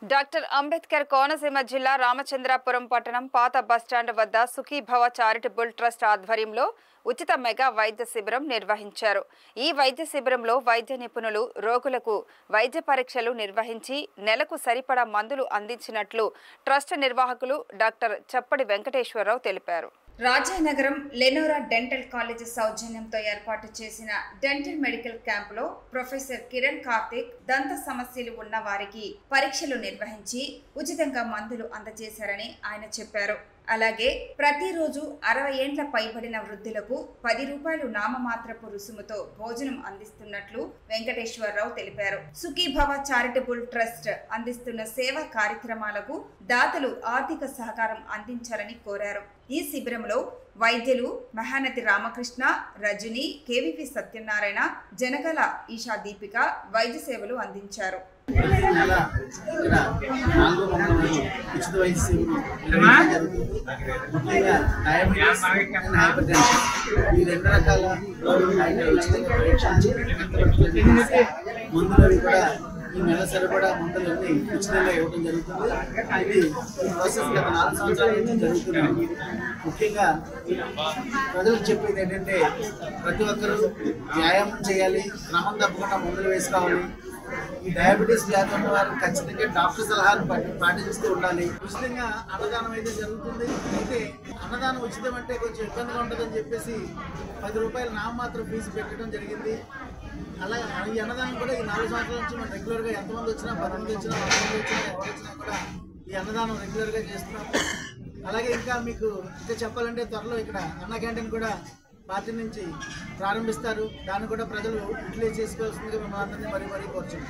Doctor Ambedkar Konaseema జిల్లా రామచంద్రాపురం పట్టణం పాత బస్టాండ్ వద్ద సుఖీభవ చారిటబుల్ ట్రస్ట్ ఆధ్వర్యంలో ఉచిత మెగా వైద్య శిబిరం నిర్వహించారు. ఈ వైద్య శిబిరంలో వైద్య నిపుణులు రోగులకు వైద్య పరీక్షలు నిర్వహించి నెలకు సరిపడా మందులు అందించినట్లు ట్రస్ట్ నిర్వాహకులు డాక్టర్ చప్పడి వెంకటేశ్వరరావు తెలిపారు. రాజానగరం లెనోరా డెంటల్ కాలేజ్ సౌజన్యంతో ఏర్పాటు చేసిన డెంటల్ మెడికల్ క్యాంపులో ప్రొఫెసర్ కిరణ్ కార్తిక్ దంత సమస్యలు ఉన్న వారికి పరీక్షలు నిర్వహించి ఉచితంగా మందులు అందజేశారని ఆయన చెప్పారు. అలాగే ప్రతిరోజు 60 ఏండ్ల పైబడిన వృద్ధులకు 10 రూపాయలు నామమాత్రపు రుసుముతో భోజనం అందిస్తున్నట్లు వెంకటేశ్వరరావు తెలిపారు. సుఖీభవ చారిటబుల్ ట్రస్ట్ అందిస్తున్న సేవా కార్యక్రమాలకు దాతలు ఆర్థిక సహకారం అందించాలని కోరారు. ఈ శిబిరంలో వైద్యులు మహానతి రామకృష్ణ, రజని, కేవీపీ సత్యనారాయణ, జనగల ఈషా దీపిక వైద్య సేవలు అందించారు. ఈ నెల సరిపడా మందులన్నీ ఉచితంగా ఇవ్వడం జరుగుతుంది. ఇది ఈ ప్రాసెస్ గత 4 సంవత్సరాల నుంచి జరుగుతుంది. ముఖ్యంగా ప్రజలకు చెప్పేది ఏంటంటే ప్రతి ఒక్కరూ వ్యాయామం చేయాలి, క్రమం తప్పకుండా మందులు వేసుకోవాలి. ఈ డయాబెటీస్ వ్యాధి ఉన్న వారు ఖచ్చితంగా డాక్టర్ సలహాలు పాటిస్తూ ఉండాలి. ఉచితంగా అన్నదానం అయితే జరుగుతుంది. అయితే అన్నదానం ఉచితం అంటే కొంచెం ఇబ్బందిగా ఉంటుందని చెప్పేసి 10 రూపాయలు నామమాత్రం ఫీజు పెట్టడం జరిగింది. అలాగే ఈ అన్నదానం కూడా ఈ 4 సంవత్సరాల నుంచి మనం రెగ్యులర్గా ఎంతమంది వచ్చినా 10 మంది వచ్చినా 100 మంది వచ్చినా ఎవరు వచ్చినా కూడా ఈ అన్నదానం రెగ్యులర్గా చేస్తున్నాము. అలాగే ఇంకా మీకు ఇంకా చెప్పాలంటే త్వరలో ఇక్కడ అన్న క్యాంటీన్ కూడా పార్టీ నుంచి ప్రారంభిస్తారు. దాన్ని కూడా ప్రజలు యూటిలైజ్ చేసుకోవాల్సిందిగా మిమ్మల్ని అందరినీ మరీ కోరుచున్నాం.